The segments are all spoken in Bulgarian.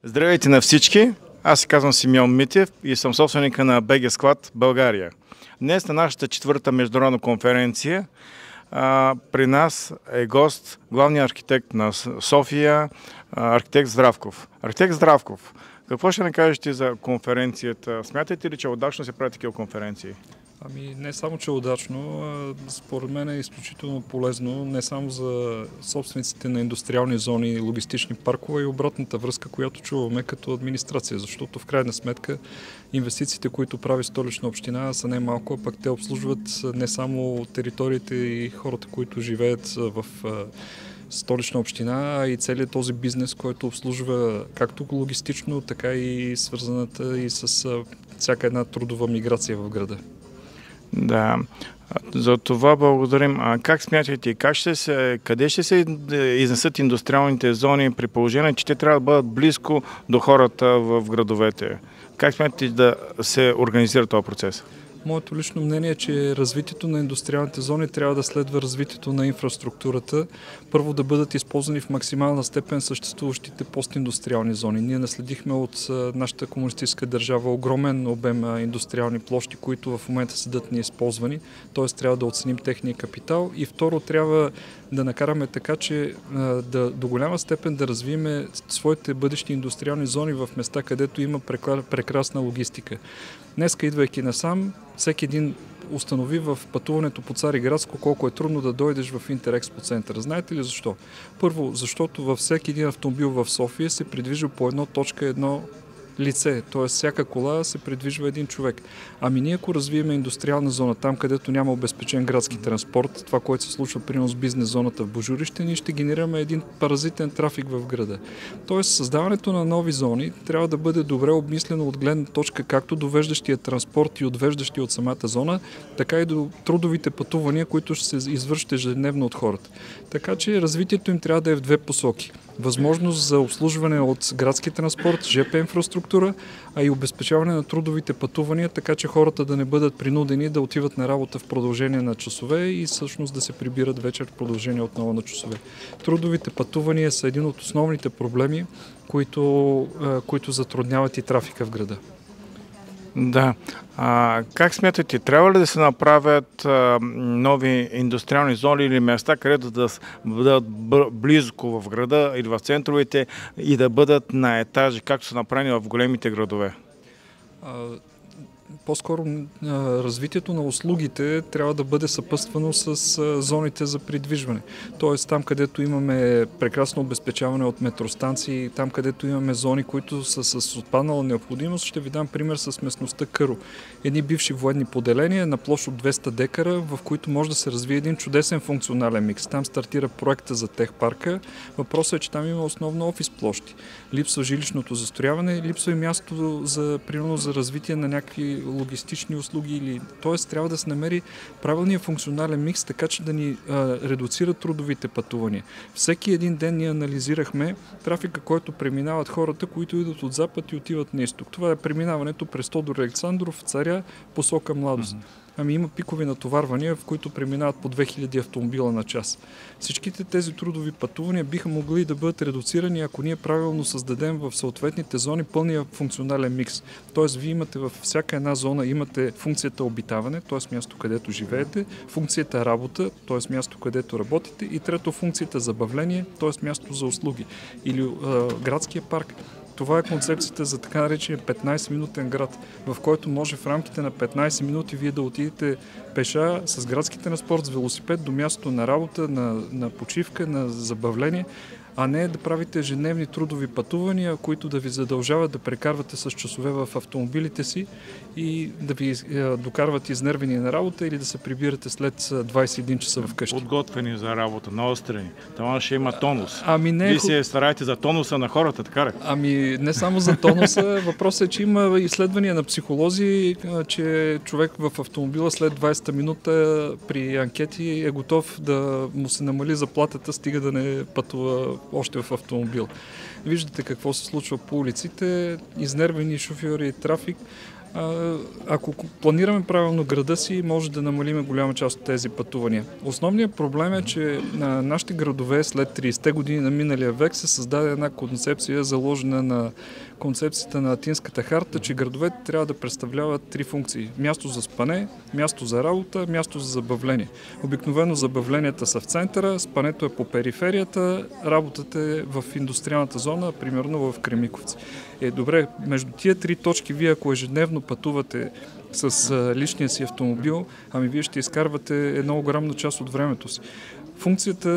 Здравейте на всички! Аз се казвам Симеон Митев и съм собственика на БГ Склад България. Днес на нашата четвърта международна конференция при нас е гост главният архитект на София, архитект Здравков. Архитект Здравков, какво ще накажете за конференцията? Смятате ли, че удачно се правят такива конференции? Не само, че е удачно, според мен е изключително полезно не само за собствениците на индустриални зони и логистични паркове и обратната връзка, която чуваме като администрация, защото в крайна сметка инвестициите, които прави Столична община, са не малко, а пък те обслужват не само териториите и хората, които живеят в Столична община, а и целият този бизнес, който обслужва както логистично, така и свързаната и с всяка една трудова миграция в града. Да, за това благодарим. А как смятате, къде ще се изнесат индустриалните зони при положение, че те трябва да бъдат близко до хората в градовете? Как смятате да се организира този процес? Моето лично мнение е, че развитието на индустриалните зони трябва да следва развитието на инфраструктурата. Първо да бъдат използвани в максимална степен съществуващите постиндустриални зони. Ние наследихме от нашата комунистическа държава огромен обем индустриални площи, които в момента седат неизползвани. Т.е. трябва да оценим техния капитал. И второ, трябва да накараме така, че до голяма степен да развием своите бъдещи индустриални зони в места, където има прекрасна логистика. Днеска, идвайки насам, всеки един установи в пътуването по Цариградско колко е трудно да дойдеш в Интерекспо центъра. Знаете ли защо? Първо, защото във всеки един автомобил в София се придвижва по една точка едно лице, т.е. всяка кола се придвижва един човек. Ние ако развием индустриална зона там, където няма обезпечен градски транспорт, това, което се случва примерно с бизнес зоната в Божурище, ние ще генерираме един паразитен трафик в града. Тоест създаването на нови зони трябва да бъде добре обмислено от гледна точка както довеждащия транспорт и отвеждащия от самата зона, така и до трудовите пътувания, които ще се извършат ежедневно от хората. Така че развитието им трябва да е в две посоки. Възможност за обслужване от градски транспорт, ЖП инфраструктура, а и обезпечаване на трудовите пътувания, така че хората да не бъдат принудени да отиват на работа в продължение на часове и всъщност да се прибират вечер в продължение отново на часове. Трудовите пътувания са един от основните проблеми, които затрудняват и трафика в града. Да. Как смятате, трябва ли да се направят нови индустриални зони или места, където да бъдат близко в града или в центровете и да бъдат на етажи, както са направени в големите градове? По-скоро развитието на услугите трябва да бъде съпътствано с зоните за придвижване. Тоест там, където имаме прекрасно обезпечаване от метростанции, там, където имаме зони, които са с отпаднала необходимост, ще ви дам пример с местността Къро. Едни бивши военни поделения на площ от 200 декара, в които може да се развие един чудесен функционален микс. Там стартира проекта за техпарка. Въпросът е, че там има основно офис площи. Липсва жилищното застрояване, липсва и място примерно за развитие на някакви логистични услуги. Т.е. трябва да се намери правилния функционален микс, така че да ни редуцира трудовите пътувания. Всеки един ден ние анализирахме трафика, който преминават хората, които идват от запад и отиват на изток. Това е преминаването през Тодор Александров, Царя, посока Младост. Има пикови натоварвания, в които преминават по 2000 автомобила на час. Всичките тези трудови пътувания биха могли да бъдат редуцирани, ако ние правилно създадем в съответните зони пълния функционален микс. Тоест, вие имате във всяка една зона имате функцията обитаване, т.е. място, където живеете, функцията работа, т.е. място, където работите, и трето функцията забавление, т.е. място за услуги. Или градския парк. Това е концепцията за така наречения 15-минутен град, в който може в рамките на 15 минути вие да отидете пеша с градски транспорт, с велосипед до мястото на работа, на почивка, на забавление, а не да правите ежедневни трудови пътувания, които да ви задължават да прекарвате с часове в автомобилите си и да ви докарват изнервени на работа или да се прибирате след 21 часа вкъщи. Подготвени за работа, наострени. Това ще има тонус. Вие се стараете за тонуса на хората, така ли? Не само за тонуса. Въпросът е, че има изследвания на психолози, че човек в автомобила след 20-та минута при анкети е готов да му се намали заплатата, стига да не пътува още в автомобил. Виждате какво се случва по улиците, изнервени шофьори, трафик. Ако планираме правилно града си, може да намалиме голяма част от тези пътувания. Основният проблем е, че на нашите градове след 30-те години на миналия век се създаде една концепция, заложена на концепцията на Атинската харта, че градовете трябва да представляват три функции. Място за спане, място за работа, място за забавление. Обикновено забавленията са в центъра, спането е по периферията, работата е в индустриалната зона, примерно в Кремиковци. Добре, между тия три точки, вие ако ежедневно пътувате с личния си автомобил, вие ще изкарвате една огромна част от времето си. Функцията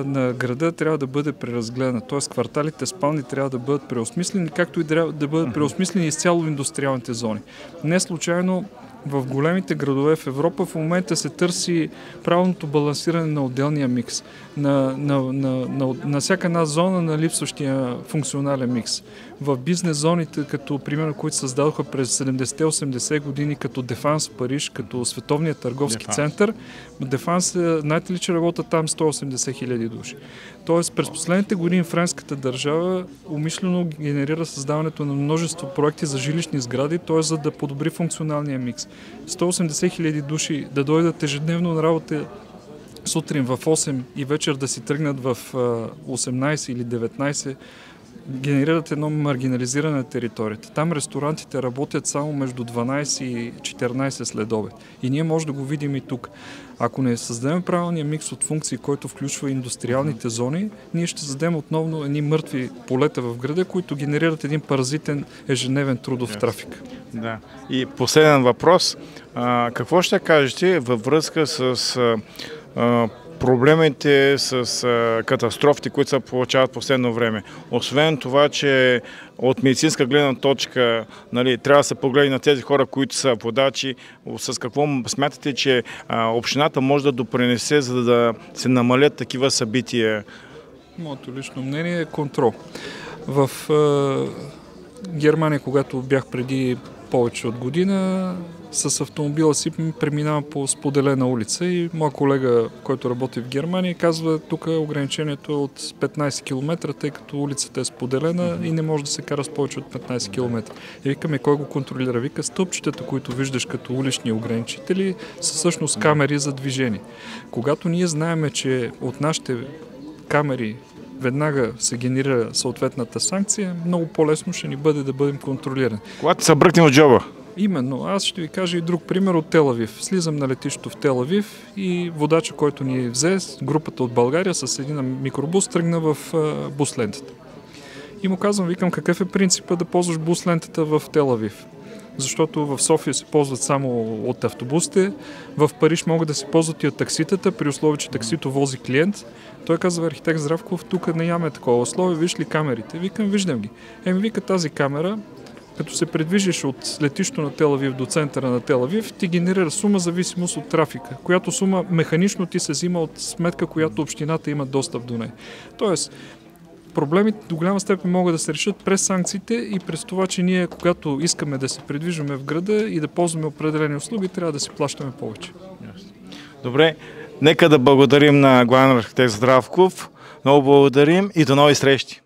на града трябва да бъде преразгледана, т.е. кварталите спални трябва да бъдат преосмислени, както и да бъдат преосмислени изцяло индустриалните зони. Не случайно в големите градове в Европа в момента се търси правилното балансиране на отделния микс, на всяка една зона на липсващия функционален микс. В бизнес зоните, като примерно, които създадоха през 70-80 години, като Дефанс в Париж, като Световния търговски център, Дефанс, знаете ли, че работят там 180 хиляди души. Тоест, през последните години френската държава умишлено генерира създаването на множество проекти за жилищни сгради, т.е. за да подобри функционалния микс. 180 хиляди души да дойдат ежедневно на работа сутрин в 8 и вечер да си тръгнат в 18 или 19, генерират едно маргинализиране на територията. Там ресторантите работят само между 12 и 14 след обед. И ние може да го видим и тук. Ако не създадем правилния микс от функции, който включва индустриалните зони, ние ще създадем отново едни мъртви полета в града, които генерират един паразитен ежедневен трудов трафик. Да. И последен въпрос. Какво ще кажете във връзка с проблемите с катастрофите, които се получават в последно време? Освен това, че от медицинска гледна точка, трябва да се погледне на тези хора, които са водачи, с какво смятате, че общината може да допринесе, за да се намалят такива събития? Моето лично мнение е контрол. В Германия, когато бях преди повече от година, с автомобила си преминавам по споделена улица и моя колега, който работи в Германия, казва, тук ограничението е от 15 км, тъй като улицата е споделена и не може да се кара с повече от 15 км. И викаме, кой го контролира? Вика, стълбчетата, които виждаш като улични ограничители, са всъщност камери за движение. Когато ние знаем, че от нашите камери веднага се генерира съответната санкция, много по-лесно ще ни бъде да бъдем контролирани. Когато се бръкнем от джоба? Именно. Аз ще ви кажа и друг пример от Тел Авив. Слизам на летището в Тел Авив и водача, който ни взе, групата от България с един микробус, тръгна в бус лентата. И му казвам, викам, какъв е принципа да ползваш бус лентата в Тел Авив? Защото в София се ползват само от автобусите, в Париж могат да се ползват и от такситата, при условие, че таксито вози клиент. Той казва, архитект Здравков, тук не имаме такова условие, виж ли камерите? Викам, виждам ги. Вика, тази камера, като се предвижиш от летището на Тел Авив до центъра на Тел Авив, ти генерира сума зависимост от трафика, която сума механично ти се взима от сметка, която общината има достъп до нея. Тоест, проблемите до голяма степен могат да се решат през санкциите и през това, че ние, когато искаме да се придвижваме в града и да ползваме определени услуги, трябва да си плащаме повече. Добре, нека да благодарим на главен архитект Здравков. Много благодарим и до нови срещи!